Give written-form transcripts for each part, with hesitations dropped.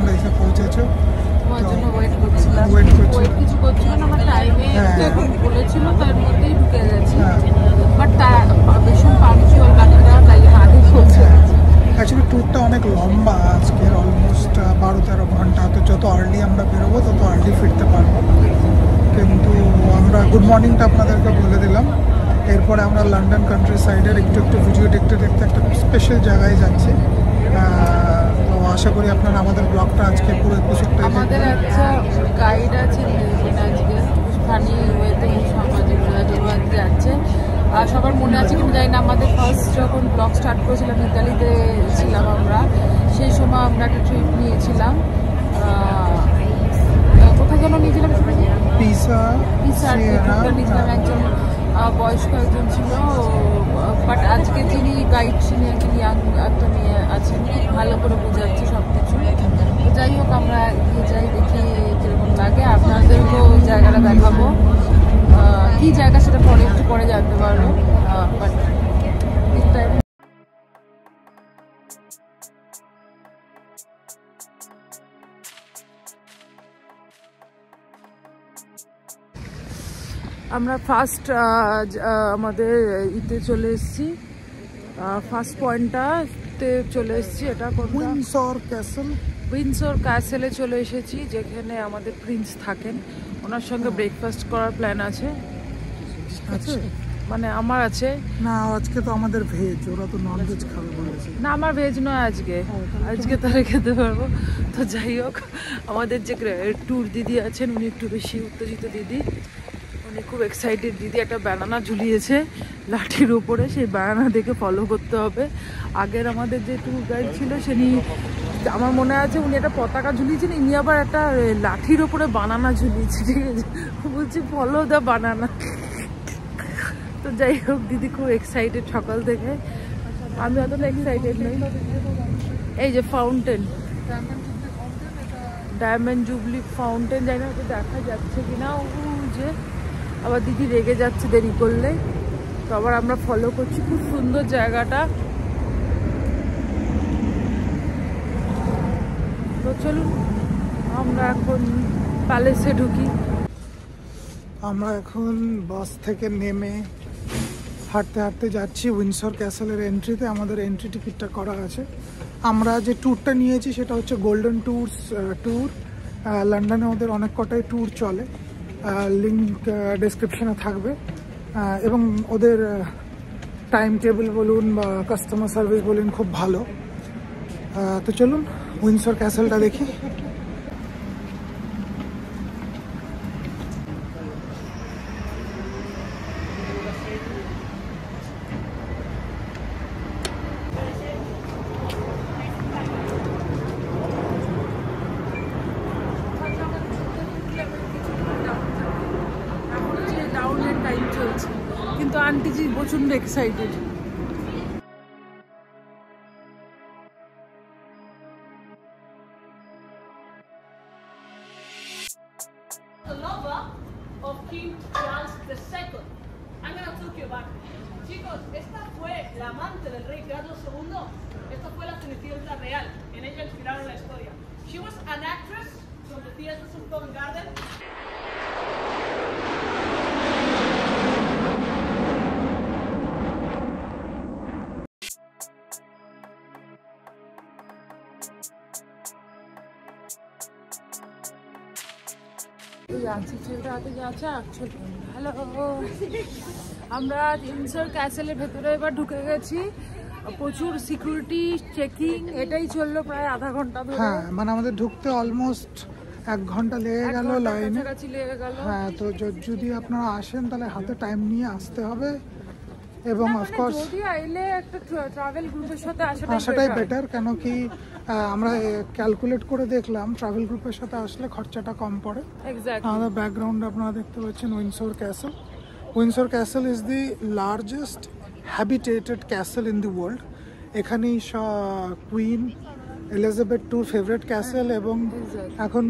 তোমরা এসে পৌঁছেছো। তোমার জন্য ওয়েট করছিলাম। ওয়েট কিছু করছিলাম না, আমার টাইমে এখন বলেছিল তার মধ্যেই ঢুকে গেছি। বাট ভীষণ পাংচুয়াল বাকিটা, তাই আগে পৌঁছে গেছি। অ্যাকচুয়ালি ট্যুরটা অনেক লম্বা, আজকের অলমোস্ট 12-13 ঘন্টা। তো যত আর্লি আমরা বেরোবো তত আর্লি ফিরতে পারবো। কিন্তু আমরা গুড মর্নিংটা আপনাদেরকে বলে দিলাম। এরপরে আমরা লন্ডন কান্ট্রি সাইডের একটু ভিডিও দেখতে দেখতে একটা স্পেশাল জায়গায় যাচ্ছি। তো আশা করি আপনারা আমাদের ব্লগটা আজকে পুরো এপিসোডটা আমাদের একটা গাইড আছে আজকে ফানি ওয়েতে সামাজিক যোগাযোগ যাচ্ছে। আর সবার মনে আছে কিন্তু জানি না, আমাদের ফার্স্ট যখন ব্লগ স্টার্ট করেছিলাম ইতালিতে ছিলাম আমরা, সেই সময় আমরা একটা ট্রিপ নিয়েছিলাম। কোথায় যেন নিয়েছিলাম, পিসার নিয়েছিলাম। একজন বয়স্ক একজন ছিল, বাট আজকে যিনি গাইড ছিলেন একজন ইয়াং একটা মেয়ে আছেন, ভালো করে বোঝাচ্ছে সব কিছু। যাই হোক, আমরা এগিয়ে যাই, দেখি কিরকম লাগে। আপনাদেরকেও জায়গাটা দেখাবো, কি জায়গা সেটা একটু পরে জানতে পারবো। বাট আমরা ফার্স্ট আমাদের ইতে চলে এসেছি, ফার্স্ট পয়েন্টটাতে চলে এসেছি। এটা উইন্ডসর ক্যাসেলে চলে এসেছি, যেখানে আমাদের প্রিন্স থাকেন। ওনার সঙ্গে ব্রেকফাস্ট করার প্ল্যান আছে। আচ্ছা, মানে আমার আছে না, আজকে তো আমাদের ভেজ, ওরা তো নন ভেজ খাবে বলেছে। না, আমার ভেজ নয় আজকে তারা খেতে পারবো। তো যাই হোক, আমাদের যে ট্যুর দিদি আছেন উনি একটু বেশি উত্তেজিত দিদি, উনি খুব এক্সাইটেড দিদি। একটা ব্যানানা ঝুলিয়েছে লাঠির উপরে, সেই ব্যানানা দেখে ফলো করতে হবে। আগের আমাদের যে ট্যুর গাইড ছিল সেনি, আমার মনে আছে উনি একটা পতাকা ঝুলিয়েছেন, ইনি আবার একটা লাঠির উপরে বানানা ঝুলিয়েছে, ঠিক আছে। বলছি ফলো দ্য বানানা। তো যাই হোক, দিদি খুব এক্সাইটেড সকাল থেকে, আমি অতটা এক্সাইটেড নই। এই যে ফাউন্টেন, ডায়মন্ড জুবলি ফাউন্টেন, জানি না ওটা দেখা যাচ্ছে কিনা। ও যে আবার দিদি রেগে যাচ্ছে দেরি করলে, তো আবার আমরা ফলো করছি। খুব সুন্দর জায়গাটা। তো চলুন আমরা এখন প্যালেসে ঢুকি। আমরা এখন বাস থেকে নেমে হাঁটতে হাঁটতে যাচ্ছি উইন্ডসর ক্যাসেলের এন্ট্রিতে। আমাদের এন্ট্রি টিকিটটা করা আছে। আমরা যে ট্যুরটা নিয়েছি সেটা হচ্ছে গোল্ডেন ট্যুরস ট্যুর। লন্ডনে ওদের অনেক কটাই ট্যুর চলে, লিঙ্ক ডেসক্রিপশনে থাকবে। এবং ওদের টাইম টেবিল বলুন বা কাস্টমার সার্ভিস বলুন, খুব ভালো। তো চলুন উইন্ডসর ক্যাসেলটা দেখি। কিন্তু আন্টিজি প্রচন্ড excited. The lover of King Charles II. I'm gonna talk you about it. Chicos, esta fue la amante del rey Carlos II. Esta fue la Cenicienta real. En ella inspiraron la historia. She was an actress from the theaters of Covent Garden. Hello, আমরা Windsor ক্যাসেলের ভেতরে এবার ঢুকে গেছি। প্রচুর security checking, এটাই চললো প্রায় আধা ঘন্টা ধরে। হ্যাঁ, মানে আমাদের ঢুকতে অলমোস্ট 1 ঘন্টা লেগে গেল লাইনে। হ্যাঁ, তো যদি আপনারা আসেন তাহলে হাতে টাইম নিয়ে আসতে হবে। এবং অফকোর্স যদি আইলে একটা ট্রাভেল গ্রুপের সাথে আসাটাই বেটার, কেন কি আমরা ক্যালকুলেট করে দেখলাম ট্রাভেল গ্রুপের সাথে আসলে খরচাটা কম পড়ে। আমাদের ব্যাকগ্রাউন্ডে আপনারা দেখতে পাচ্ছেন Windsor castle. Windsor castle is the largest habitated castle in the world. এখানেই কুইন এলিজাবেথ টুর ফেভারিট ক্যাসেল, এবং এখন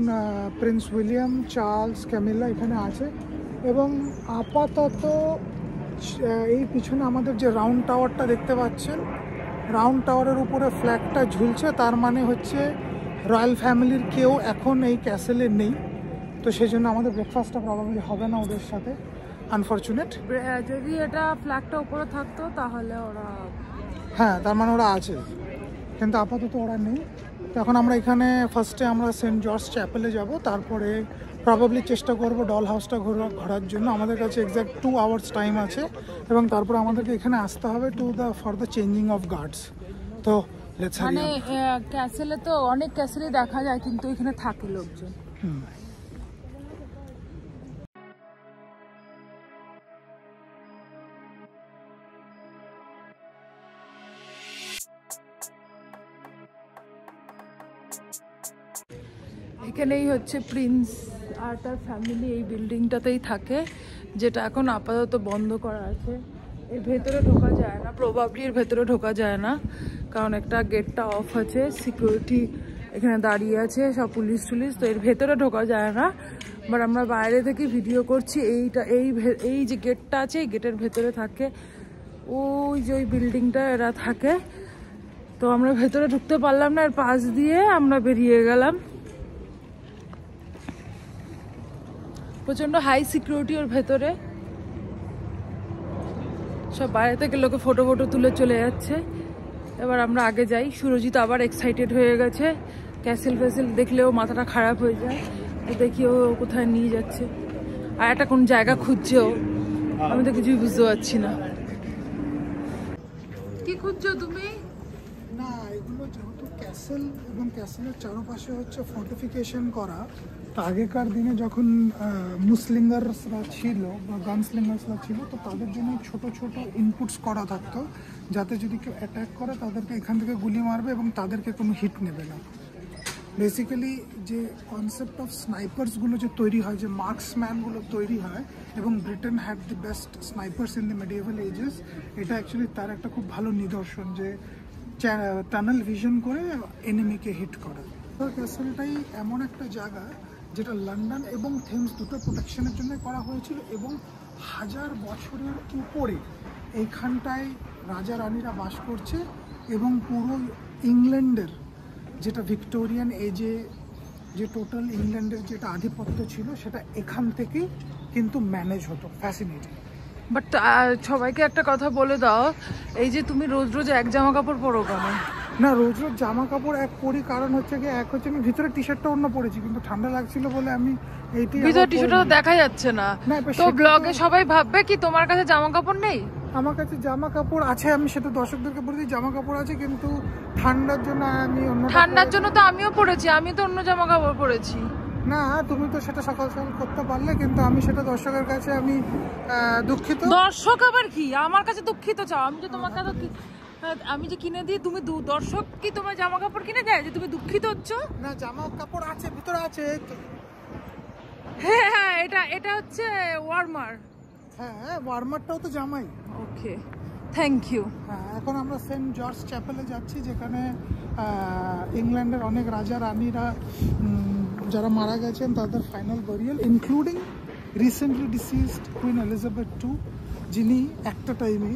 প্রিন্স উইলিয়াম, চার্লস, ক্যামিলা এখানে আছে। এবং আপাতত এই পিছনে আমাদের যে রাউন্ড টাওয়ারটা দেখতে পাচ্ছেন, রাউন্ড টাওয়ারের উপরে ফ্ল্যাগটা ঝুলছে, তার মানে হচ্ছে রয়্যাল ফ্যামিলির কেউ এখন এই ক্যাসেলে নেই, তো সেই জন্য আমাদের ব্রেকফাস্টটা প্রবাবলি হবে না ওদের সাথে, আনফর্চুনেট। যদি এটা ফ্ল্যাগটা উপরে থাকতো তাহলে ওরা, হ্যাঁ তার মানে ওরা আছে, কিন্তু আপাতত ওরা নেই। তো এখন আমরা এখানে ফার্স্টে আমরা সেন্ট জর্জ চ্যাপেলে যাব, তারপরে প্রবাবলি চেষ্টা করব ডল হাউসটা ঘোরার জন্য। আমাদের কাছে এক্স্যাক্ট 2 আওয়ার্স টাইম আছে, এবং তারপরে আমাদেরকে এখানে আসতে হবে for the changing of guards. তো মানে ক্যাসেলে তো অনেক ক্যাসেলে দেখা যায়, কিন্তু এখানে থাকে লোকজন। এখানেই হচ্ছে প্রিন্স আর তার ফ্যামিলি, এই বিল্ডিংটাতেই থাকে, যেটা এখন আপাতত বন্ধ করা আছে। এর ভেতরে ঢোকা যায় না, প্রবাবলি এর ভেতরে ঢোকা যায় না, কারণ একটা গেটটা অফ আছে, সিকিউরিটি এখানে দাঁড়িয়ে আছে, সব পুলিশ টুলিশ, তো এর ভেতরে ঢোকা যায় না। বাট আমরা বাইরে থেকে ভিডিও করছি, এই যে গেটটা আছে, এই গেটের ভেতরে থাকে, ওই যে ওই বিল্ডিংটা এরা থাকে। তো আমরা ভেতরে ঢুকতে পারলাম না, এর পাশ দিয়ে আমরা বেরিয়ে গেলাম। প্রচন্ড হাই সিকিউরিটি ওর ভেতরে, সব বাইরে থেকে লোকে ফটো তুলে চলে যাচ্ছে। এবার আমরা আগে যাই। সুরজিৎ আবার এক্সাইটেড হয়ে গেছে, ক্যাসেল ফ্যাসেল দেখলেও মাথাটা খারাপ হয়ে যায়, তো দেখি ও কোথায় নিয়ে যাচ্ছে, আর একটা কোন জায়গা খুঁজছে ও, আমি তো কিছুই বুঝতে পারছি না। কি খুঁজছো তুমি? না, এগুলো যেহেতু ক্যাসেল এবং ক্যাসেলের চারপাশে হচ্ছে ফোর্টিফিকেশন করা, তো আগেকার দিনে যখন মুসলিঙ্গার্সরা ছিল বা গানস্লিঙ্গার্সরা ছিল, তো তাদের জন্য ছোট ছোট ইনপুটস করা থাকতো, যাতে যদি কেউ অ্যাটাক করে তাদেরকে এখান থেকে গুলি মারবে এবং তাদেরকে কোনো হিট নেবে না। বেসিক্যালি যে কনসেপ্ট অফ স্নাইপার্সগুলো যে তৈরি হয়, যে মার্কসম্যানগুলো তৈরি হয়, এবং Britain had the best snipers in the medieval ages, এটা অ্যাকচুয়ালি তার একটা খুব ভালো নিদর্শন, যে টানেল ভিশন করে এনিমিকে হিট করা। তো ক্যাসেলটাই এমন একটা জায়গা যেটা লন্ডন এবং থেমস দুটো প্রোটেকশনের জন্য করা হয়েছিল, এবং 1000 বছরের উপরে এইখানটায় রাজা রানীরা বাস করছে, এবং পুরো ইংল্যান্ডের যেটা ভিক্টোরিয়ান এজে যে টোটাল ইংল্যান্ডের যেটা আধিপত্য ছিল, সেটা এখান থেকেই কিন্তু ম্যানেজ হতো। ফ্যাসিনেটিং। বাট সবাইকে একটা কথা বলে দাও, এই যে তুমি রোজ রোজ এক জামা কাপড় পরো কেন? না, রোজ রোজ জামা কাপড় এক পরি, কারণ হচ্ছে কি, এক হচ্ছে আমি ভিতরে টি শার্টটা অন্য পরেছি, কিন্তু ঠান্ডা লাগছিল বলে আমি এইটি ভিতরে টি শার্টটা দেখা যাচ্ছে না, তো ব্লগে সবাই ভাববে কি তোমার কাছে জামা কাপড় নেই। আমার কাছে জামা কাপড় আছে, আমি সেটা দর্শকদেরকে বলে দিই, জামা কাপড় আছে, কিন্তু ঠান্ডার জন্য আমি অন্য, ঠান্ডার জন্য তো আমিও পরেছি, আমি তো অন্য জামা কাপড় পরেছি। না, তুমি তো সেটা সকাল সকাল করতে পারলে, কিন্তু আমি সেটা দর্শকের কাছে আমি দুঃখিত। দর্শক আবার কি আমার কাছে দুঃখিত চাও? আমি যে তোমার কাছে আমি যে কিনে দিই, তুমি দর্শক কি তোমার জামা কাপড় কিনে দেয় যে তুমি দুঃখিত হচ্ছ? না, জামা কাপড় আছে, ভিতরে আছে। হ্যাঁ হ্যাঁ, এটা হচ্ছে ওয়ার্মার। হ্যাঁ, ওয়ার্মারটাও তো জামাই। ওকে, থ্যাংক ইউ। হ্যাঁ, এখন আমরা সেন্ট জর্জ চ্যাপেলে যাচ্ছি, যেখানে ইংল্যান্ডের অনেক রাজা রানীরা যারা মারা গেছেন তাদের final burial, including recently deceased queen Elizabeth II, যিনি একটা টাইমে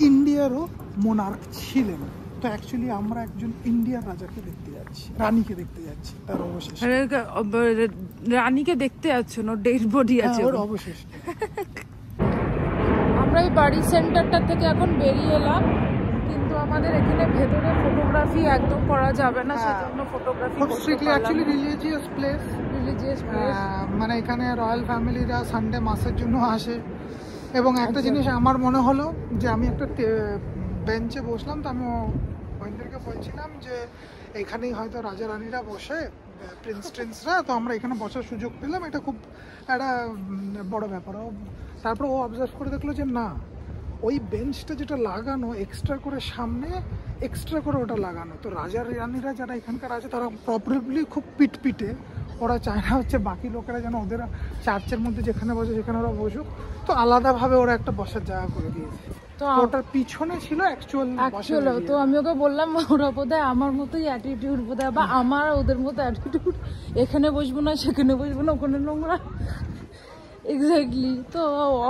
ইন্ডিয়ারও মোনার্ক ছিলেন। তো অ্যাকচুয়ালি আমরা একজন ইন্ডিয়ার রাজাকে দেখতে যাচ্ছি, রানীকে দেখতে যাচ্ছি, তার অবশেষ। রানীকে দেখতে যাচ্ছ না, ডেড বডি আছে ওর অবশেষ। আমরা এই বাড়ি সেন্টারটা থেকে এখন বেরিয়ে এলাম, কিন্তু আমাদের এখানে ভেতরে ফটোগ্রাফি একদম করা যাবে না, সেজন্য ফটোগ্রাফি খুব স্ট্রিক্টলি অ্যাকচুয়ালি রিলিজিয়াস প্লেস, মানে এখানে রয়্যাল ফ্যামিলিরা সানডে মাসের জন্য আসে। এবং একটা জিনিস আমার মনে হলো, যে আমি একটা বেঞ্চে বসলাম, তো আমি ওইদেরকে বলছিলাম যে এখানেই হয়তো রাজা রানীরা বসে, প্রিন্সরা, তো আমরা এখানে বসার সুযোগ পেলাম, এটা খুব একটা বড় ব্যাপার। তারপর ও অবজার্ভ করে দেখলো যে না, ওই বেঞ্চটা যেটা লাগানো এক্সট্রা করে সামনে, এক্সট্রা করে ওটা লাগানো, তো রাজা রানীরা যারা এখানকার আছে তারা প্রপারলি খুব পিটপিটে, ওরা চায় না হচ্ছে বাকি লোকেরা যেন ওদের চার্চের মধ্যে যেখানে বসে সেখানে ওরা বসুক, তো আলাদাভাবে ওরা একটা বসার জায়গা করে দিয়েছে। তো ওটার পিছনে ছিল অ্যাকচুয়াল। তো আমি ওকে বললাম, ওরা বোধহয় আমার মতোই অ্যাটিটিউড, বোধহয় বা আমার ওদের মতো অ্যাটিটিউড, এখানে বসবো না সেখানে বসবো না, ওখানে নোংরা। এক্স্যাক্টলি। তো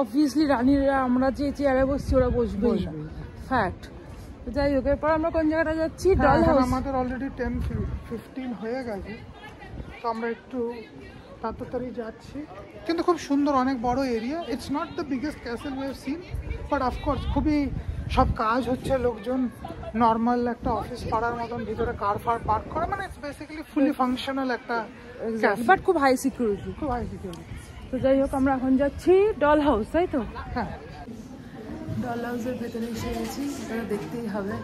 অবভিয়াসলি রানীরা আমরা যে চেয়ারে বসছি ওরা বসবেই না, ফ্যাক্ট। যাই হোক, এরপর আমরা কোন জায়গাটা যাচ্ছি? Doll house. আমাদের অলরেডি 10-15 হয়ে গেছে, তো আমরা একটু তাড়াতাড়ি যাচ্ছি। কিন্তু খুব সুন্দর, অনেক বড় area. It's not the biggest castle we have seen, but of course খুবই সব কাজ হচ্ছে, লোকজন নর্মাল একটা অফিস পাড়ার মতন ভিতরে কার ফার পার্ক করে, মানে ইটস বেসিক্যালি ফুলি ফাংশনাল একটা ক্যাসেল, বাট খুব হাই সিকিউরিটি। খুব হাই সিকিউরিটি। তো যাই হোক, আমরা এখন যাচ্ছি ডল হাউস, তাই তো? হ্যাঁ, ডল হাউসের ভেতরে এসে গেছি, এটা দেখতেই হবে।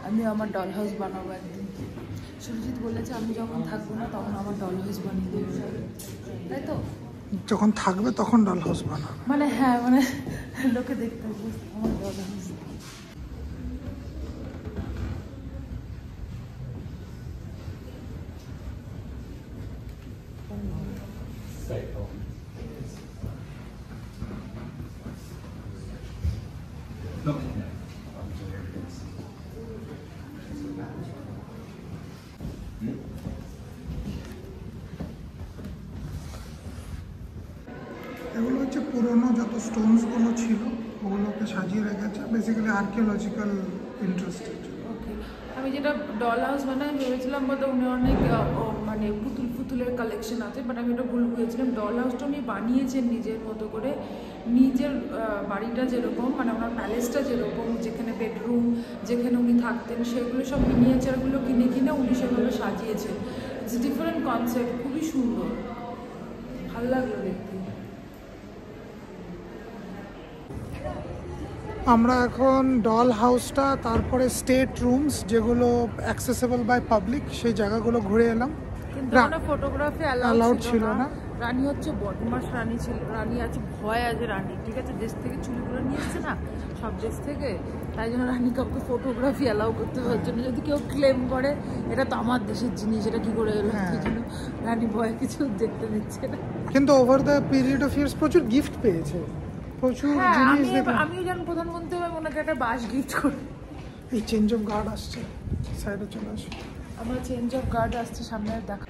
আমি আমার ডল হাউস বানাবো একদিন। সুরজিৎ বলেছে আমি যখন থাকবো না তখন আমার ডল হাউস বানিয়ে দেবে, তাই তো? যখন থাকবে তখন ডল হাউস বানাবে, মানে হ্যাঁ, মানে লোকে দেখতে হবে আমার ডল হাউস। এগুলো হচ্ছে পুরোনো যত স্টোনসগুলো ছিল ওগুলোকে সাজিয়ে রেখেছে, বেসিক্যালি আর্কিওলজিক্যাল ইন্টারেস্টেড। ওকে, আমি যেটা ডল হাউস বানাই ভেবেছিলাম বোধহয় উনি অনেক মানে পুতুলের কালেকশন আছে, বাট আমি এটা ভুল বুঝেছিলাম। ডল হাউসটা উনি বানিয়েছেন নিজের মতো করে, নিজের বাড়িটা যেরকম, মানে ওনার প্যালেসটা যেরকম, যেখানে বেডরুম, যেখানে উনি থাকতেন, সেগুলো সব মিনিয়েচারগুলো কিনে কিনে উনি সেভাবে সাজিয়েছেন। ইটস ডিফারেন্ট কনসেপ্ট, খুবই সুন্দর, ভালো লাগলো দেখতে। আমরা এখন ডল হাউসটা, তারপরে স্টেট রুমস যেগুলো অ্যাক্সেসেবল বাই পাবলিক, সেই জায়গাগুলো ঘুরে এলাম। কিন্তু কোনো ফটোগ্রাফি অ্যালাউড ছিল না। রানী হচ্ছে বদমাস রানী ছিল, রানী আছে, ভয় আছে রানী, ঠিক আছে? দেশ থেকে চুরিগুলো নিয়ে এসছে না, সব দেশ থেকে, তাই জন্য রানী কাউকে ফটোগ্রাফি অ্যালাউ করতে হওয়ার জন্য, যদি কেউ ক্লেম করে এটা তো আমার দেশের জিনিস, এটা কি করে এলো, সেই জন্য রানী ভয় কিছু দেখতে দিচ্ছে না। কিন্তু over the period of years প্রচুর গিফট পেয়েছে, প্রচুর জিনিস দেখলাম। আমিও যেন প্রধানমন্ত্রী হবে ওনাকে একটা বাস গিফট করি। এই চেঞ্জ অফ গার্ড আসছে, সাইডে চলে আসে। আমরা চেঞ্জ অফ গার্ড আসছে সামনে, দেখা।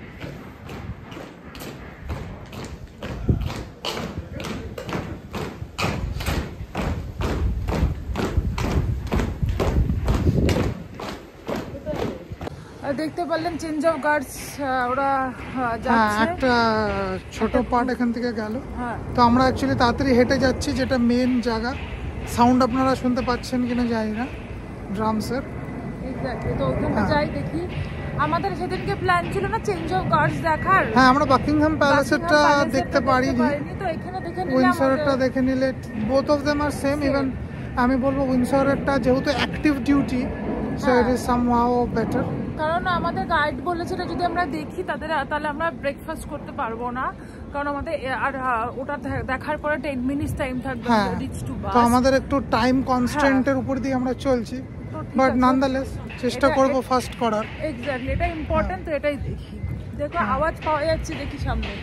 দেখতে পারলেন চেঞ্জ অফ গার্ডস, ওরা যাচ্ছে, একটা ছোট পার্ট এখান থেকে গেল। তো আমরা অ্যাকচুয়ালি তাড়াতাড়ি হেঁটে যাচ্ছি, যেটা মেন জায়গা। সাউন্ড আপনারা শুনতে পাচ্ছেন কিনা জানি না, ড্রামসের। এক্স্যাক্টলি, তো ওখানে যাই দেখি। আমাদের সেদিনকে প্ল্যান ছিল না চেঞ্জ অফ গার্ডস দেখার। হ্যাঁ, আমরা বাকিংহাম প্যালেসেরটা দেখতে পারিনি, তো এখানে দেখে নিলাম। উইন্ডসরেরটা দেখে নিলে both of them are same. Even আমি বলবো উইন্ডসরেরটা যেহেতু active duty, so it is somehow better. কারণ আমাদের গাইড বলেছিল যদি আমরা দেখি তাহলে আমরা ব্রেকফাস্ট করতে পারবো না, কারণ আমাদের আর ওটা দেখার পরে 10 মিনিটস টাইম থাকবে রিচ টু বাস। তো আমাদের একটু টাইম কনস্ট্যান্টের উপর দিয়ে আমরা চলছি, বাট নানদালেস চেষ্টা করব ফার্স্ট করার। এক্স্যাক্টলি, এটা ইম্পর্টেন্ট, তো এটাই দেখি। দেখো আওয়াজ পাওয়া যাচ্ছে, দেখি সামনে।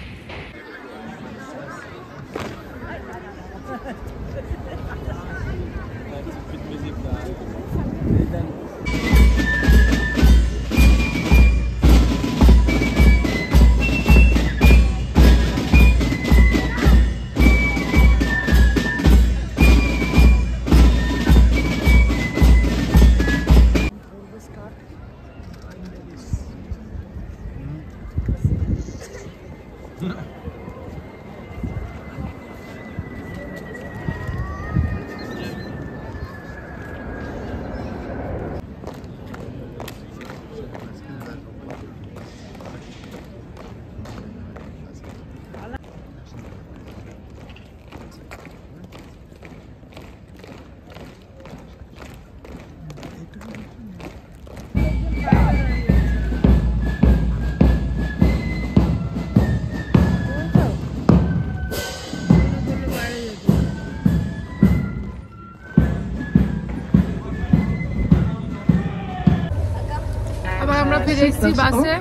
বাসে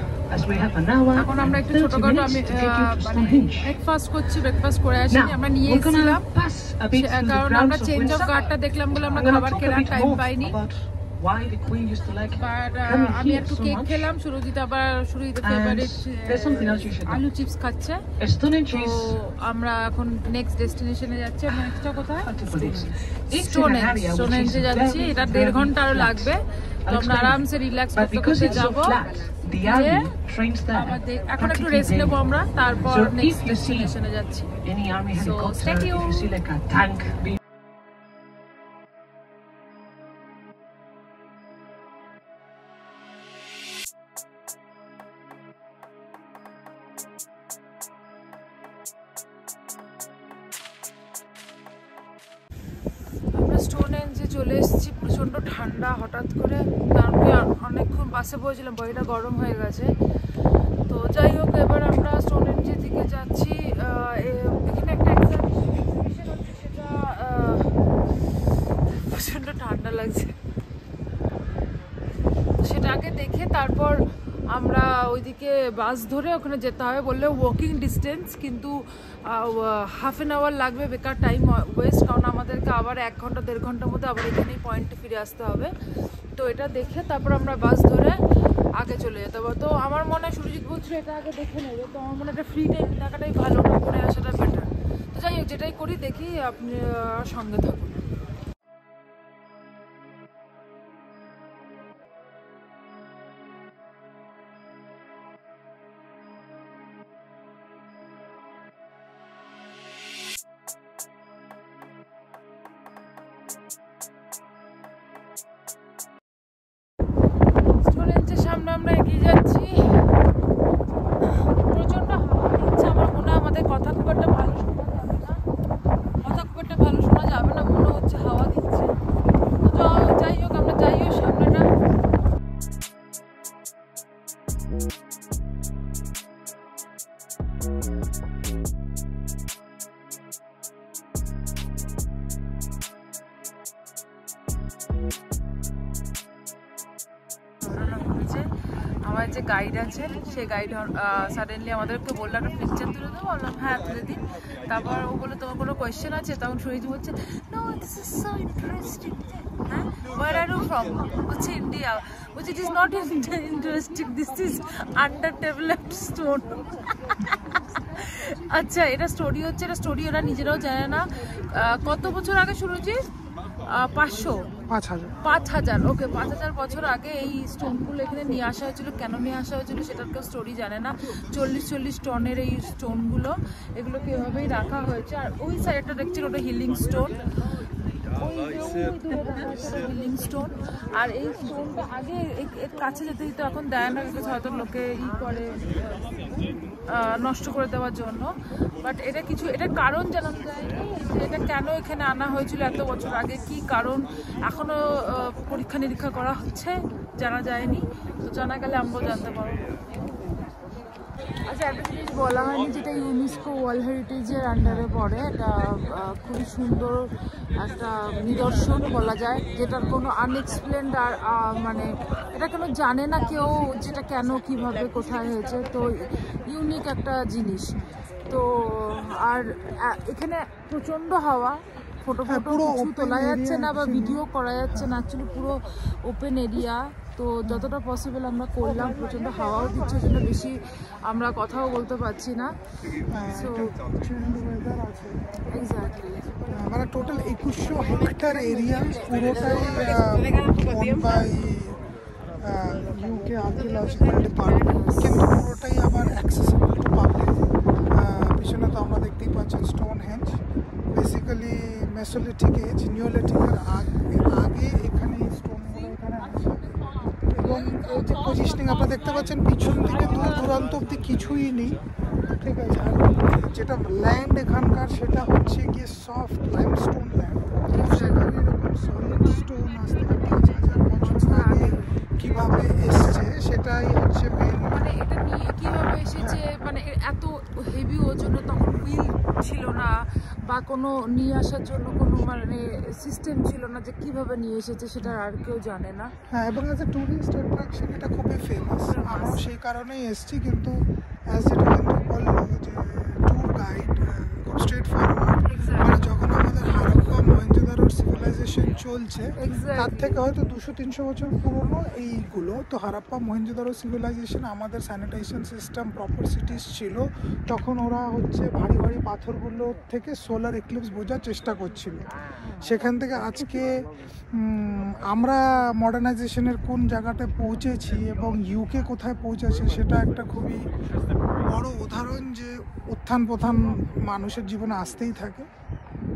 এখন আমরা একটু ছোটখাটো ব্রেকফাস্ট করছি, ব্রেকফাস্ট করে আসিনি, আমরা নিয়ে এসেছিলাম, কারণ আমরা চেঞ্জ অফ গার্ডটা দেখলাম বলে আমরা খাবার কেনার টাইম পাইনি। why the Queen used to like coming আমি here একটু so কেক much. খেলাম, সুরজিৎ আবার সুরজিতের And favourite there's something else you should know. আলু চিপস খাচ্ছে। Stonehenge তো is আমরা এখন নেক্সট ডেস্টিনেশনে যাচ্ছি। আমরা নেক্সটটা কোথায়? Stonehenge, স্টোনেঞ্জে যাচ্ছি। এটা 1.5 ঘন্টা আরো লাগবে, তো আমরা আরামসে রিল্যাক্স but করতে because করতে it's so যাবো। flat, the army trains there. আমাদের এখন একটু practically রেস্ট নেবো daily. আমরা, তারপর So next if you see ডেস্টিনেশনে যাচ্ছি। any army So, helicopter, stay if you tuned. see like a tank being আমরা স্টোনেঞ্জে চলে এসেছি। প্রচণ্ড ঠান্ডা হঠাৎ করে, কারণ কি অনেকক্ষণ বাসে বসেছিলাম, বডিটা গরম হয়ে গেছে। তো যাই হোক, এবার আমরা স্টোনেঞ্জের দিকে যাচ্ছি। এখানে একটা এক্সিবিশন হচ্ছে, সেটা প্রচণ্ড ঠান্ডা লাগছে, সেটা আগে দেখে তারপর আমরা ওইদিকে বাস ধরে ওখানে যেতে হবে। বললে ওয়াকিং ডিস্টেন্স, কিন্তু হাফ অ্যান আওয়ার লাগবে, বেকার টাইম ওয়েস্ট, কারণ আমাদেরকে আবার 1 ঘন্টা 1.5 ঘন্টার মধ্যে আবার এখানেই পয়েন্টে ফিরে আসতে হবে। তো এটা দেখে তারপর আমরা বাস ধরে আগে চলে যেতে হবে। তো আমার মনে হয় সুরজিৎ বলছিল এটা আগে দেখে নেবে, তো আমার মনে হয় একটা ফ্রি টাইম থাকাটাই ভালো, না করে আসাটা বেটার। তো যাই হোক, যেটাই করি দেখি, আপনি সঙ্গে থাকুন। স্টোনেঞ্জের সামনে আমরা এগিয়ে যাচ্ছি। প্রচন্ড হাওয়া দিচ্ছে, আমার মনে হয় আমাদের কথা খুব একটা ভালো শোনা যাবে না, মনে হচ্ছে হাওয়া দিচ্ছে। তো যাই হোক, আমরা যাই হোক সামনেটা। আমার যে গাইড আছে, সেই গাইড সাডেনলি আমাদেরকে বললো একটা পিকচার তুলে দেবো। বললাম হ্যাঁ তুলে দিন। তারপর ও বললো তোমার কোনো কোয়েশ্চেন আছে? তখন সুরজিৎ বলছে no this is so interesting. হ্যাঁ, ওয়ার আর ইউ ফ্রম? বলছে ইন্ডিয়া। বলছে it is not interesting, this is underdeveloped stone. আচ্ছা, এটা স্টোরি হচ্ছে, এটা স্টোরি ওরা নিজেরাও জানে না। কত বছর আগে সুরজিৎ? 5,000 ওকে, 5,000 বছর আগে এই স্টোনগুলো এখানে নিয়ে আসা হয়েছিল। কেন নিয়ে আসা হয়েছিল সেটার কেউ স্টোরি জানে না। 40 টনের এই স্টোনগুলো, এগুলোকে এভাবেই রাখা হয়েছে। আর ওই সাইডটা দেখছেন, ওটা হিলিং স্টোন, হিলিং স্টোন। আর এই স্টোনটা আগে এর কাছে যেতে দিত, এখন দেয় না, হয়তো লোকে করে নষ্ট করে দেওয়ার জন্য। বাট এটা কিছু, এটার কারণ জানানো যায়নি, এটা কেন এখানে আনা হয়েছিল এত বছর আগে, কি কারণ এখনো পরীক্ষা নিরীক্ষা করা হচ্ছে, জানা যায়নি। তো জানা গেলে আমরাও জানতে পারবো। আচ্ছা, একটা জিনিস বলা হয়নি, যেটা ইউনেস্কো ওয়ার্ল্ড হেরিটেজের আন্ডারে পড়ে। এটা খুবই সুন্দর একটা নিদর্শন বলা যায়, যেটার কোনো আনএক্সপ্লেনড আর মানে এটা কোনো জানে না কেউ, যেটা কেন কিভাবে কোথায় হয়েছে। তো ইউনিক একটা জিনিস। তো আর এখানে প্রচণ্ড হাওয়া, ফটো কিছু তোলা যাচ্ছে না বা ভিডিও করা যাচ্ছে না, অ্যাকচুয়ালি পুরো ওপেন এরিয়া। তো যতটা পসিবল আমরা করলাম, প্রচণ্ড হাওয়াও দিচ্ছে, জন্য বেশি আমরা কথাও বলতে পারছি না। সো এক্স্যাক্টলি মানে টোটাল 2100 হেক্টর এরিয়া, পুরোটাই own by UK archaeological department, কিন্তু পুরোটাই আবার অ্যাক্সেসিবল টু পাবলিক। পিছনে তো আমরা দেখতেই পাচ্ছেন স্টোনহেঞ্জ, বেসিক্যালি মেসোলিথিক এজ, নিওলিথিকের আগে এখানে স্টোনগুলো এখানে আছে। এবং এই যে পজিশনিং আপনারা দেখতে পাচ্ছেন, পিছন থেকে দূর দূরান্ত অব্দি কিছুই নেই, ঠিক আছে। আর যেটা ল্যান্ড এখানকার, সেটা হচ্ছে গিয়ে সফট লাইমস্টোন ল্যান্ড। সেখানে এরকম সলিড স্টোন আসতে 5,000 বছর আগে কীভাবে এসছে, সেটাই হচ্ছে মেন। মানে এটা নিয়ে কীভাবে এসেছে, মানে এত হেভি ওজন, তখন হুইল ছিল না বা কোনো নিয়ে আসার জন্য কোনো মানে সিস্টেম ছিল না, যে কীভাবে নিয়ে এসেছে সেটা আর কেউ জানে না। হ্যাঁ, এবং অ্যাজ এ ট্যুরিস্ট অ্যাট্রাকশন এটা খুবই ফেমাস, আমরাও সেই কারণেই এসেছি। কিন্তু অ্যাজ যেটা বললো যে ট্যুর গাইড খুব স্ট্রেট ফরওয়ার্ড, মানে যখন আমাদের হারাপ্পা মহেঞ্জোদারোর সিভিলাইজেশন চলছে তার থেকে হয়তো 200-300 বছর পুরনো এইগুলো। তো হারাপ্পা মহেঞ্জোদারো সিভিলাইজেশন আমাদের স্যানিটেশন সিস্টেম প্রপার সিটিস ছিল, তখন ওরা হচ্ছে ভারী ভারী পাথরগুলো থেকে সোলার এক্লিপস বোঝার চেষ্টা করছিল। সেখান থেকে আজকে আমরা মডার্নাইজেশনের কোন জায়গাতে পৌঁছেছি এবং ইউকে কোথায় পৌঁছেছে সেটা একটা খুবই বড় উদাহরণ যে উত্থান পথান মানুষের জীবনে আসতেই থাকে।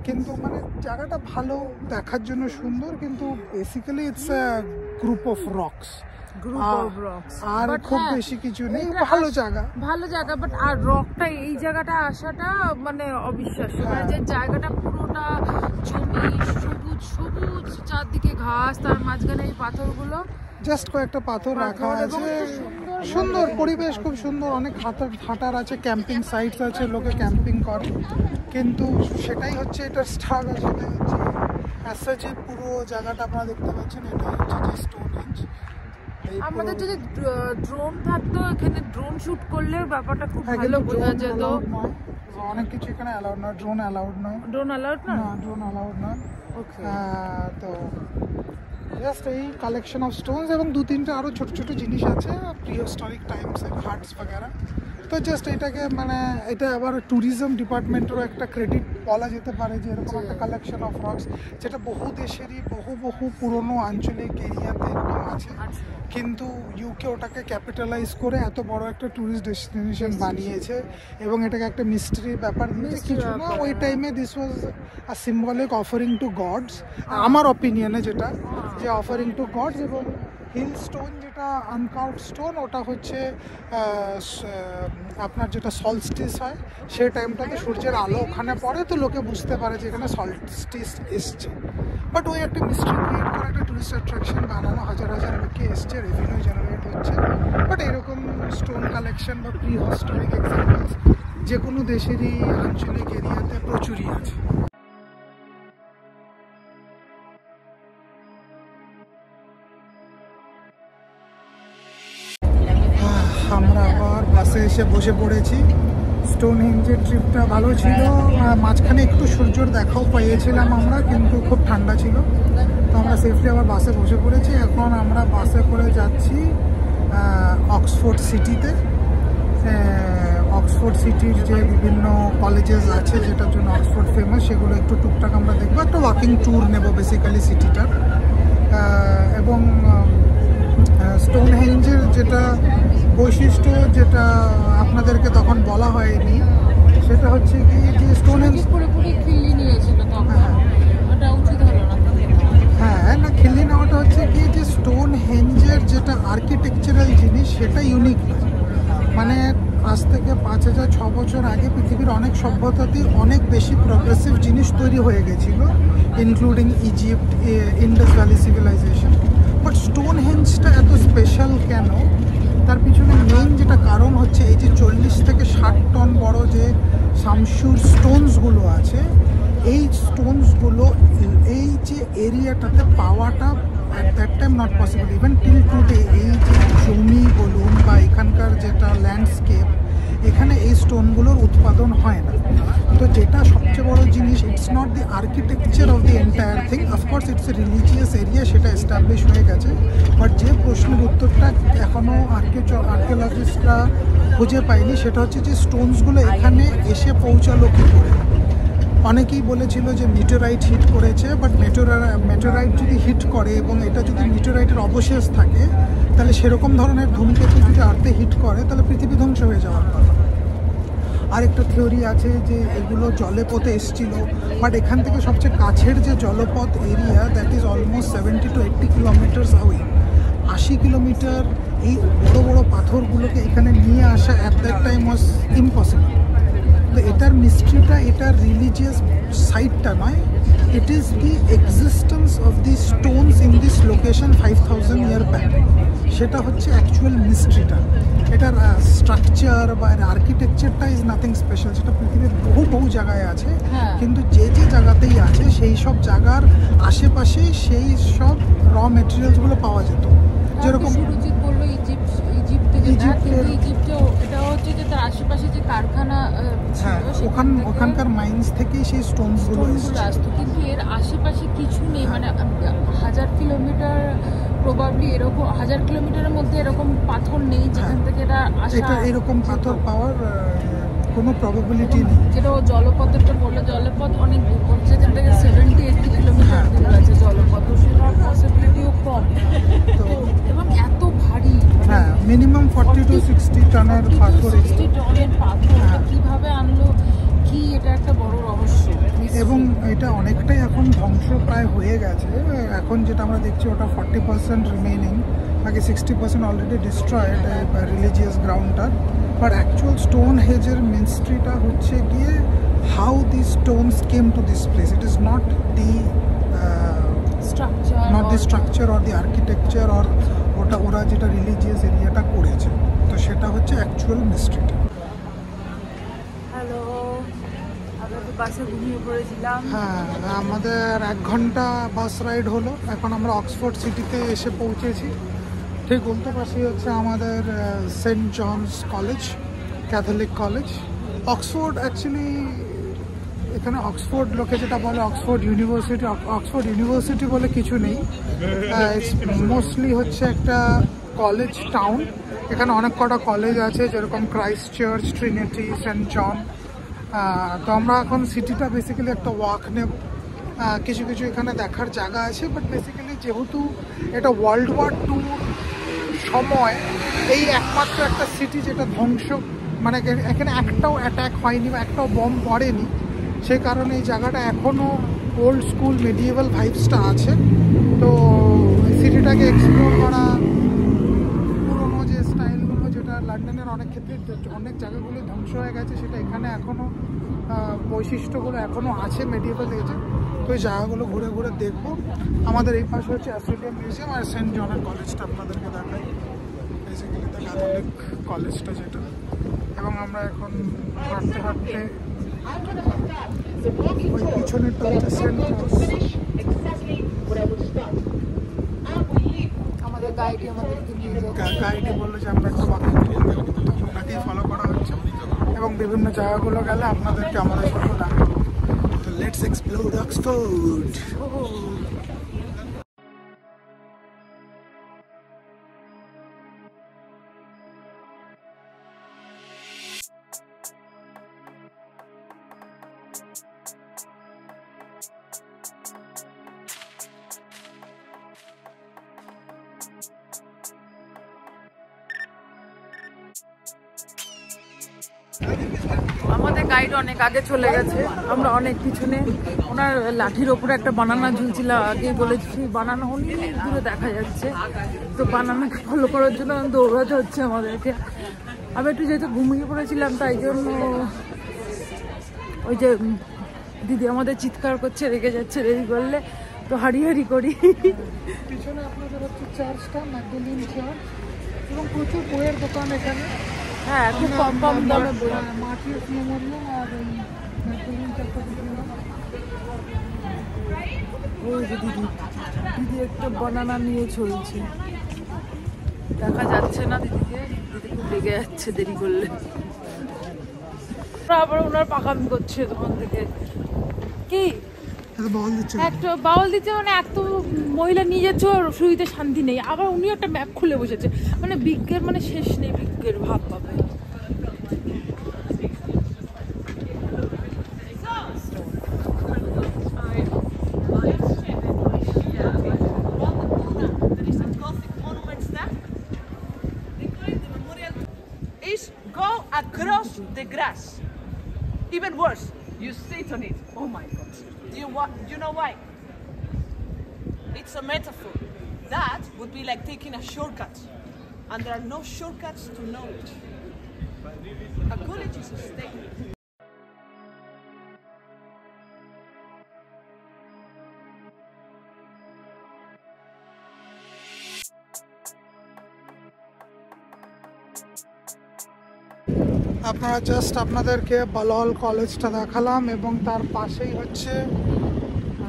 কিন্তু মানে জায়গাটা ভালো, দেখার জন্য সুন্দর, কিন্তু basically it's a group of rocks, আর খুব বেশি কিছু নেই। ভালো জায়গা বাট আর রকটা এই জায়গাটা আসাটা মানে অবিশ্বাস্য, যে জায়গাটা পুরোটা জমি, সবুজ চারদিকে ঘাস, তার মাঝখানে এই পাথরগুলো, জাস্ট কয়েকটা পাথর রাখা আছে, সুন্দর পরিবেশ, খুব সুন্দর। অনেক হাঁটার আছে, ক্যাম্পিং সাইটস আছে, লোকে ক্যাম্পিং করে, কিন্তু সেটাই হচ্ছে এটা স্ট্রাগল। সেটাই হচ্ছে যে পুরো জায়গাটা আপনারা দেখতে পাচ্ছেন, এটা হচ্ছে যে স্টোনহেঞ্জ। আমাদের যদি ড্রোন থাকতো এখানে, ড্রোন শুট করলে ব্যাপারটা খুব ভালো বোঝা যেত। অনেক কিছু এখানে অ্যালাউড নয়, ড্রোন অ্যালাউড নয়। ড্রোন অ্যালাউড না? না, ড্রোন অ্যালাউড নয়। ওকে। তো জাস্ট এই কালেকশন অফ স্টোনস এবং 2-3টে আরও ছোট ছোট জিনিস আছে প্রিহিস্টোরিক টাইমসের হার্টস বগেরা। তো জাস্ট এটাকে মানে এটা আবার ট্যুরিজম ডিপার্টমেন্টেরও একটা ক্রেডিট বলা যেতে পারে যে এরকম একটা কালেকশন অফ রকস, যেটা বহু দেশেরই বহু পুরনো আঞ্চলিক এরিয়াতে এরকম আছে, কিন্তু ইউকে ওটাকে ক্যাপিটালাইজ করে এত বড় একটা ট্যুরিস্ট ডেস্টিনেশন বানিয়েছে এবং এটাকে একটা মিস্ট্রি ব্যাপার দিয়েছে। কিছু না, ওই টাইমে this was a symbolic offering to gods, আমার অপিনিয়নে যেটা, যে অফারিং টু গডস। এবং হিল স্টোন যেটা আনকার্ভড স্টোন, ওটা হচ্ছে আপনার যেটা সলস্টিস হয় সেই টাইমটাতে সূর্যের আলো ওখানে পড়ে, তো লোকে বুঝতে পারে যে এখানে সলস্টিস এসছে। বাট ওই একটা মিস্ট্রি ক্রিয়েট করে একটা টুরিস্ট অ্যাট্রাকশন বানানো, হাজার লোকে এসছে, রেভিনিউ জেনারেট হচ্ছে। বাট এরকম স্টোন কালেকশন বা প্রিহিস্টোরিক এক্সাম্পলস যে কোনো দেশেরই আঞ্চলিক এরিয়াতে প্রচুরই আছে। আমরা আবার বাসে এসে বসে পড়েছি। স্টোনহেঞ্জের ট্রিপটা ভালো ছিল, মাঝখানে একটু সূর্যর দেখাও পেয়েছিলাম আমরা, কিন্তু খুব ঠান্ডা ছিল, তো আমরা সেফলি আবার বাসে বসে পড়েছি। এখন আমরা বাসে করে যাচ্ছি অক্সফোর্ড সিটিতে। অক্সফোর্ড সিটির যে বিভিন্ন কলেজেস আছে যেটার জন্য অক্সফোর্ড ফেমাস, সেগুলো একটু টুকটাক আমরা দেখবো, একটা ওয়াকিং ট্যুর নেব বেসিক্যালি সিটিটার। এবং স্টোনহেঞ্জের যেটা বৈশিষ্ট্য, যেটা আপনাদেরকে তখন বলা হয়নি, সেটা হচ্ছে কি যে স্টোনহেঞ্জ পুরোপুরি খিল্লি নিয়েছিল তখন, ওটা উচিত হলো না। হ্যাঁ, না খিল্লি নেওয়াটা হচ্ছে কি যে স্টোনহেঞ্জের যেটা আর্কিটেকচারাল জিনিস সেটা ইউনিক, মানে আজ থেকে 5000-6 বছর আগে পৃথিবীর অনেক সভ্যতাতেই অনেক বেশি প্রগ্রেসিভ জিনিস তৈরি হয়ে গেছিল, including Egypt, Indus valley civilisation. But স্টোনহেঞ্জটা এত স্পেশাল কেন, তার পিছনে মেইন যেটা কারণ হচ্ছে এই যে 40 থেকে 60 টন বড় যে শামসুর স্টোনসগুলো আছে, এই স্টোনসগুলো এই যে এরিয়াটাতে পাওয়াটা at that time not possible, even till today. এই যে জমি বলুন বা এখানকার যেটা ল্যান্ডস্কেপ, এখানে এই স্টোনগুলোর উৎপাদন হয় না। তো যেটা সবচেয়ে বড় জিনিস, it's not the architecture of the entire thing, of course it's A religious area, সেটা এস্টাবলিশ হয়ে গেছে। বাট যে প্রশ্নের উত্তরটা এখনও আর্কিওলজিস্টরা খুঁজে পায়নি, সেটা হচ্ছে যে স্টোনসগুলো এখানে এসে পৌঁছালো কী করে। অনেকেই বলেছিল যে মিটেরাইট হিট করেছে, বাট মেটেরাইট যদি হিট করে এবং এটা যদি মিটেরাইটের অবশেষ থাকে, তাহলে সেরকম ধরনের ধূমকেতু যদি আর্থে হিট করে তাহলে পৃথিবী ধ্বংস হয়ে যাওয়ার কথা। আরেকটা থিওরি আছে যে এগুলো জলপথে এসছিল, বাট এখান থেকে সবচেয়ে কাছের যে জলপথ area, that is almost 70 to 80 kilometres আওয়ে। 80 kilometre এই বড় বড় পাথরগুলোকে এখানে নিয়ে আসা at that time was impossible. তো এটার মিস্ট্রিটা এটার রিলিজিয়াস সাইটটা নয়, it is the existence of the Stones in this location 5000 year back, সেটা হচ্ছে অ্যাকচুয়াল মিস্ট্রিটা। এটার স্ট্রাকচার বা আর্কিটেকচারটা ইজ নাথিং স্পেশাল, সেটা পৃথিবীর বহু জায়গায় আছে, কিন্তু যে জায়গাতেই আছে সেই সব জায়গার আশেপাশেই সেই সব র মেটেরিয়ালসগুলো পাওয়া যেত। যেরকম সুরজিৎ বললো ইজিপ্ট থেকে ইজিপ্টে এটা হচ্ছে যে তার আশেপাশে যে কারখানা ওখানকার মাইন্স থেকেই সেই স্টোনসগুলো আসতো, কিন্তু এর আশেপাশে কিছু নেই, মানে 1000 কিলোমিটার প্রবাবলি এরকম 1000 কিলোমিটারের মধ্যে এরকম পাথর নেই যেখান থেকে এটা আসা, এরকম পাথর পাওয়ার কোনো প্রবাবিলিটি নেই। যেটা ও জলপথটা বললো, জলপথ অনেক দূর করছে, যেখান থেকে 70-80 কিলোমিটার দূর আছে জলপথ, সেটার পসিবিলিটিও কম। তো এবং এত ভারী, হ্যাঁ মিনিমাম 40 to 60 টনের পাথর, 60 টনের পাথর কিভাবে আনলো, কি এটা একটা বড় রহস্য। এবং এটা অনেকটাই এখন ধ্বংস প্রায় হয়ে গেছে। এখন যেটা আমরা দেখছি ওটা 40% রিমেইনিং, বাকি 60% অলরেডি ডিস্ট্রয়েড রিলিজিয়াস গ্রাউন্ডটা। বাট অ্যাকচুয়াল স্টোন হেজের মিস্ট্রিটা হচ্ছে গিয়ে how the stones came to this place. It is not the structure or the architecture or ওরা যেটা রিলিজিয়াস এরিয়াটা করেছে, তো সেটা হচ্ছে অ্যাকচুয়াল মিস্ট্রিটা। হ্যালো, আমরা তো বাসে ঘুমিয়ে পড়েছিলাম। হ্যাঁ, আমাদের 1 ঘন্টা বাস রাইড হলো, এখন আমরা অক্সফোর্ড সিটিতে এসে পৌঁছেছি। ঠিক উল্টো পাশে হচ্ছে আমাদের Saint John's College, Catholic college. Oxford actually এখানে অক্সফোর্ড লোকে যেটা বলে অক্সফোর্ড ইউনিভার্সিটি বলে কিছু নেই, মোস্টলি হচ্ছে একটা কলেজ টাউন। এখানে অনেক কটা কলেজ আছে, যেরকম ক্রাইস্ট চার্চ, ট্রিনিটি, সেন্ট জন। তো আমরা এখন সিটিটা বেসিক্যালি একটা ওয়াক নেব, কিছু কিছু এখানে দেখার জায়গা আছে। বাট বেসিক্যালি যেহেতু এটা ওয়ার্ল্ড ওয়ার 2 সময় এই একমাত্র একটা সিটি যেটা ধ্বংস, মানে এখানে একটাও অ্যাটাক হয়নি বা একটাও বম্ব পড়েনি, সেই কারণে এই জায়গাটা এখনও ওল্ড স্কুল মেডিয়েভাল ভাইবসটা আছে। তো সিটিটাকে এক্সপ্লোর করা, পুরোনো যে স্টাইলগুলো যেটা লন্ডনের অনেক ক্ষেত্রে অনেক জায়গাগুলো ধ্বংস হয়ে গেছে, সেটা এখানে এখনও বৈশিষ্ট্যগুলো এখনও আছে মেডিয়েভাল এজে। তো এই জায়গাগুলো ঘুরে ঘুরে দেখবো। আমাদের এই পাশে হচ্ছে অ্যাস্ট্রেলিয়ান মিউজিয়াম আর সেন্ট জনের কলেজটা আপনাদেরকে দেখাই, বেসিক্যালি দ্য ক্যাথলিক কলেজটা যেটা। এবং আমরা এখন হাঁটতে হাঁটতে ওই পিছনেরটা হচ্ছে সেন্ট জনস। আমাদের গাইডে আমাদেরকে নিয়ে যায়, গাইডে বললো যে আমরা একটা ওয়াকিং ট্যুর দেবো, তো ওনাকেই ফলো করা হচ্ছে। এবং বিভিন্ন জায়গাগুলো গেলে আপনাদেরকে আমাদের সাথে দেখাবো। তো লেটস এক্সপ্লোর অক্সফোর্ড। আমাদের গাইড অনেক আগে চলে গেছে, আমরা অনেক পিছনে। ওনার লাঠির ওপরে একটা বানানা ঝুলছিল, আগে বলেছি বানানা অনেক দূরে দেখা যাচ্ছে। তো বানানাকে ফলো করার জন্য দৌড়াতে হচ্ছে আমাদেরকে। আমি একটু যেহেতু ঘুমিয়ে পড়েছিলাম, তাই জন্য ওই যে দিদি আমাদের চিৎকার করছে, রেগে যাচ্ছে দেরি করলে, তো হাড়ি করি। পিছনে আপনাদের হচ্ছে চার্চটা, ম্যাকডালিন চার্চ, এবং প্রচুর বইয়ের দোকান এখানে। হ্যাঁ, খুব কম দামে বই। মার্টিয়াস মেমোরিয়াল আর এই ম্যাকডালিন চার্চটা দেখলাম। ওই যে দিদি একটা বানানা নিয়ে চলছে, দেখা যাচ্ছে না দিদিকে, দিদি খুব রেগে যাচ্ছে দেরি করলে। আবার ওনার পাকামি করছে তখন থেকে, কি একটা বাউল দিচ্ছে, মানে এত মহিলা নিয়ে যাচ্ছে, শুইতে শান্তি নেই। আবার উনি একটা ম্যাপ খুলে বসেছে, মানে বিজ্ঞের মানে শেষ নেই, বিজ্ঞের ভাব পাবে। Go across the grass. Even worse, you sit on it. Oh my God. Do you know why? It's a metaphor. That would be like taking a shortcut. And there are no shortcuts to knowledge. A college is a state. আপনারা just আপনাদেরকে বালহল কলেজটা দেখালাম, এবং তার পাশেই হচ্ছে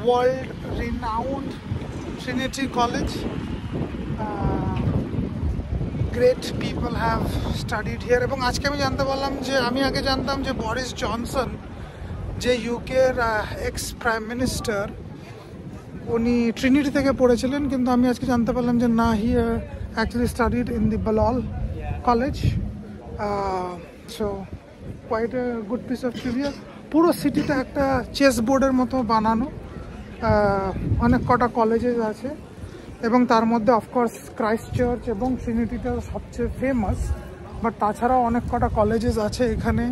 world renowned Trinity college. great people have studied here. এবং আজকে আমি জানতে পারলাম যে আমি আগে জানতাম যে বরিস জনসন যে ইউকের এক্স প্রাইম মিনিস্টার উনি ট্রিনিটি থেকে পড়েছিলেন, কিন্তু আমি আজকে জানতে পারলাম যে না, he actually studied in the Balliol college. So quite a good piece of trivia. পুরো সিটিটা একটা চেস বোর্ডের মতো বানানো, অনেক কটা কলেজেস আছে এবং তার মধ্যে অফকোর্স ক্রাইস্ট চার্চ এবং ট্রিনিটিটা সবচেয়ে ফেমাস, বাট তাছাড়াও অনেক কটা কলেজেস আছে এখানে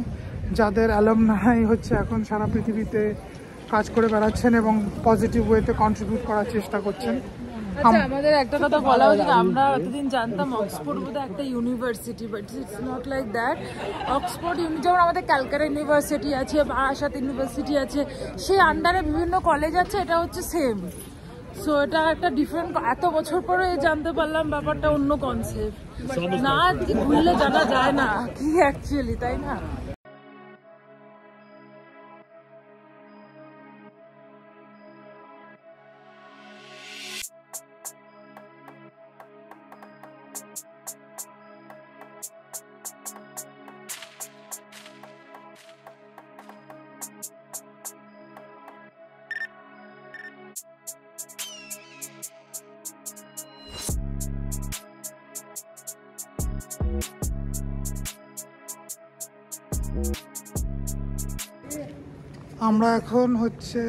যাদের অ্যালামনাই হচ্ছে এখন সারা পৃথিবীতে কাজ করে বেড়াচ্ছেন এবং পজিটিভ ওয়েতে কন্ট্রিবিউট করার চেষ্টা করছেন। আচ্ছা, আমাদের একটা কথা বলা উচিত, আমরা এতদিন জানতাম অক্সফোর্ড বোধহয় একটা university, but it's not like that. Oxford যেমন আমাদের ক্যালকাটা ইউনিভার্সিটি আছে, বারাসাত ইউনিভার্সিটি আছে, সেই আন্ডারে বিভিন্ন কলেজ আছে, এটা হচ্ছে সেম। সো এটা একটা ডিফারেন্ট, এত বছর পরে জানতে পারলাম ব্যাপারটা অন্য কনসেপ্ট, না ঘুরলে জানা যায় না কি অ্যাকচুয়ালি, তাই না? আমরা এখন হচ্ছে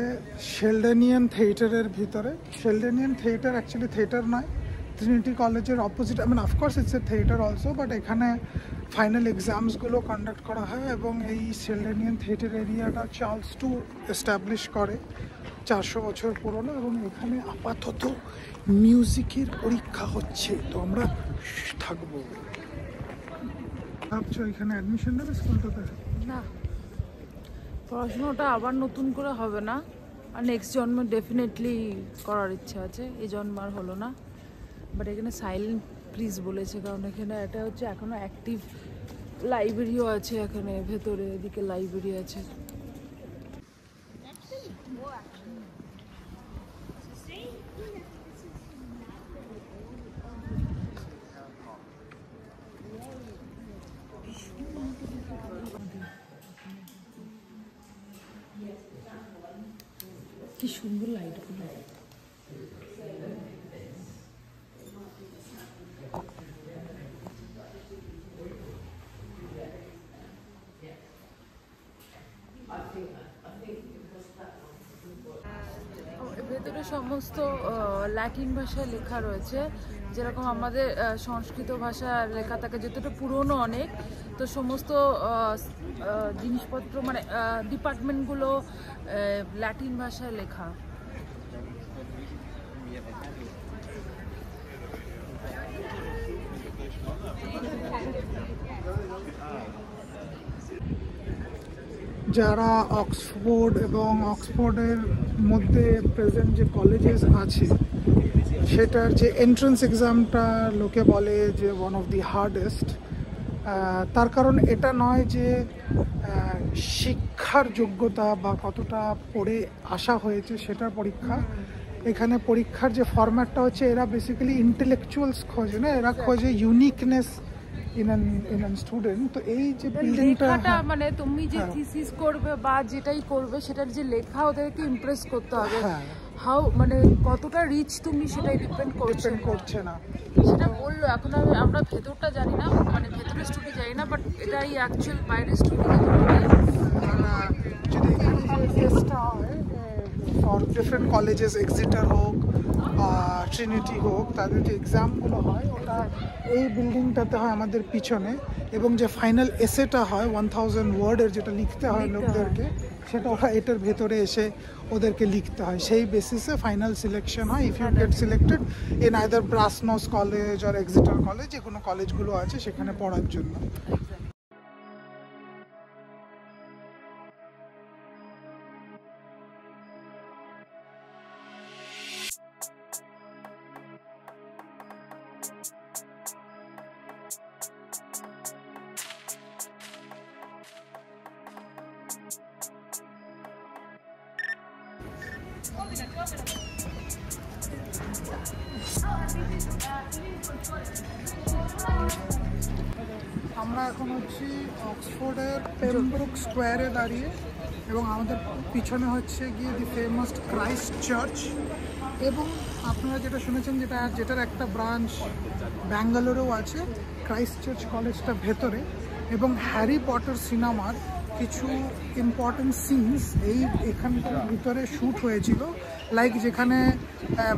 শেলডেনিয়ান থিয়েটারের ভিতরে। শেলডেনিয়ান থিয়েটার অ্যাকচুয়ালি থিয়েটার নয়, ট্রিনিটি কলেজের opposite. I mean of course it's a theatre also, but এখানে ফাইনাল এক্সামসগুলো কন্ডাক্ট করা হয় এবং এই শেলডেনিয়ান থিয়েটার এরিয়াটা চার্লস টু এস্টাবলিশ করে, 400 বছর পুরনো। এবং এখানে আপাতত মিউজিকের পরীক্ষা হচ্ছে, তো আমরা থাকবো। ভাবছো এখানে অ্যাডমিশন নেবে স্কুলটাতে? না, পড়াশোনাটা আবার নতুন করে হবে না, আর নেক্সট জন্মে ডেফিনেটলি করার ইচ্ছা আছে। এই জন্ম আর হলো না, বাট এখানে সাইলেন্ট প্লিজ বলেছে, কারণ এখানে এটা হচ্ছে এখনো অ্যাক্টিভ লাইব্রেরিও আছে, এখানে ভেতরে এদিকে লাইব্রেরি আছে। কি সুন্দর লাইটগুলো। ভেতরে সমস্ত ল্যাটিন ভাষায় লেখা রয়েছে, যেরকম আমাদের সংস্কৃত ভাষা লেখা থাকে, যতটা পুরনো অনেক, তো সমস্ত জিনিসপত্র মানে ডিপার্টমেন্টগুলো ল্যাটিন ভাষায় লেখা। যারা অক্সফোর্ড এবং অক্সফোর্ডের মধ্যে প্রেজেন্ট যে কলেজেস আছে সেটার যে এন্ট্রান্স এক্সামটা লোকে বলে যে ওয়ান অফ দি হার্ডেস্ট, তার কারণ এটা নয় যে শিক্ষার যোগ্যতা বা কতটা পড়ে আসা হয়েছে সেটার পরীক্ষা। এখানে পরীক্ষার যে ফরম্যাটটা হচ্ছে, এরা বেসিক্যালি ইন্টেলেকচুয়ালস খোঁজে না, এরা খোঁজে ইউনিকনেস ইন অ্যান স্টুডেন্ট। তো এই যে লেখাটা মানে তুমি যে থিসিস করবে বা যেটাই করবে সেটার যে লেখা ওদেরকে ইমপ্রেস করতে হবে। হাউ মানে কতটা রিচ তুমি সেটাই ডিপেন্ড করছে না, সেটা বললো। এখন আমরা ভেতরটা জানি না, মানে ভেতরের স্টুডি জানি না, বাট এটাই অ্যাকচুয়াল বাইরের স্টুডি। যদি টেস্টটা হয় ফর ডিফারেন্ট কলেজেস, এক্সিটার হোক, ট্রিনিটি হোক, তাদের যে এক্সামগুলো হয় ওটা এই বিল্ডিংটাতে হয় আমাদের পিছনে, এবং যে ফাইনাল এসেটা হয় 1000 ওয়ার্ডের, যেটা লিখতে হয় লোকদেরকে, সেটা ওরা এটার ভেতরে এসে ওদেরকে লিখতে হয়। সেই বেসিসে ফাইনাল সিলেকশন হয়। If you get selected in either Brasenose college আর এক্সিটার কলেজ, যে কোনো কলেজগুলো আছে সেখানে পড়ার জন্য। আমরা এখন হচ্ছি অক্সফোর্ডের পেমব্রুক স্কোয়ারে দাঁড়িয়ে, এবং আমাদের পিছনে হচ্ছে গিয়ে দি ফেমাস ক্রাইস্ট চার্চ। এবং আপনারা যেটা শুনেছেন যেটার একটা ব্রাঞ্চ ব্যাঙ্গালোরেও আছে, ক্রাইস্ট চার্চ কলেজটা ভেতরে। এবং হ্যারি পটার সিনেমার কিছু ইম্পর্টেন্ট সিনস এখানকার ভিতরে শ্যুট হয়েছিল, লাইক যেখানে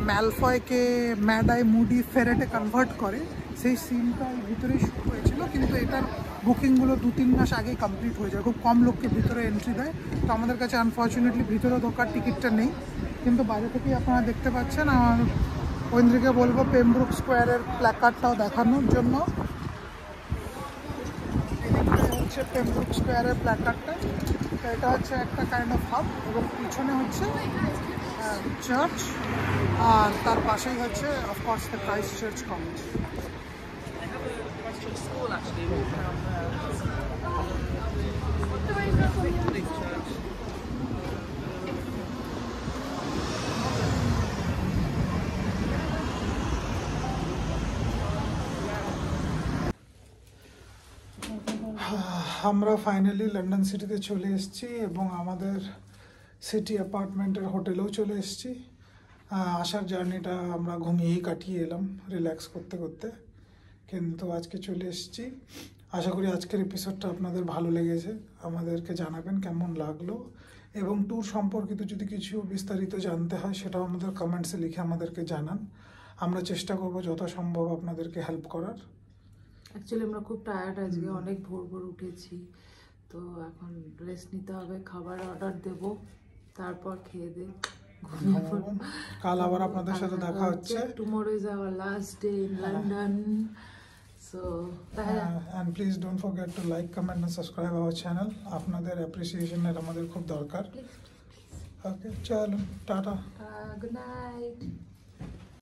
ম্যালফয়কে ম্যাড আই মুডি ফেরেটে কনভার্ট করে, সেই সিনটা এই ভিতরেই শ্যুট হয়েছিল। কিন্তু এটার বুকিংগুলো 2-3 মাস আগেই কমপ্লিট হয়ে যায়, খুব কম লোককে ভিতরে এন্ট্রি দেয়। তো আমাদের কাছে আনফর্চুনেটলি ভিতরে ঢোকার টিকিটটা নেই, কিন্তু বাইরে থেকেই আপনারা দেখতে পাচ্ছেন। আর ঐন্দ্রিকে বলবো পেমব্রুক স্কোয়ারের প্ল্যাকার্ডটাও দেখানোর জন্য। হচ্ছে পেমব্রুক স্কোয়ারের প্ল্যাকার্ডটা, তো এটা হচ্ছে একটা কাইন্ড অফ হাব, এবং পিছনে হচ্ছে চার্চ, আর তার পাশেই হচ্ছে of course the Christ church college. School actually. আমরা ফাইনালি লন্ডন সিটিতে চলে এসেছি, এবং আমাদের সিটি অ্যাপার্টমেন্টের হোটেলেও চলে এসেছি। আসার জার্নিটা আমরা ঘুমিয়েই কাটিয়ে এলাম রিল্যাক্স করতে করতে, কিন্তু আজকে চলে এসেছি। আশা করি আজকের এপিসোডটা আপনাদের ভালো লেগেছে। আমাদেরকে জানাবেন কেমন লাগলো, এবং ট্যুর সম্পর্কিত যদি কিছু বিস্তারিত জানতে হয় সেটাও আমাদের কমেন্টসে লিখে আমাদেরকে জানান। আমরা চেষ্টা করব যথাসম্ভব আপনাদেরকে হেল্প করার। অ্যাকচুয়ালি আমরা খুব টায়ার্ড আজকে, অনেক ভোর ভোর উঠেছি, তো এখন রেস্ট নিতে হবে, খাবার অর্ডার দেব, তারপর খেয়ে দিয়ে ঘুমিয়ে পড়ব। কাল আবার আপনাদের সাথে দেখা হচ্ছে। Tomorrow is our last day in London, so and please don't forget to like, comment and subscribe our channel. আপনাদের অ্যাপ্রিসিয়েশনের আমাদের খুব দরকার। ওকে, চলো টাটা, গুড নাইট।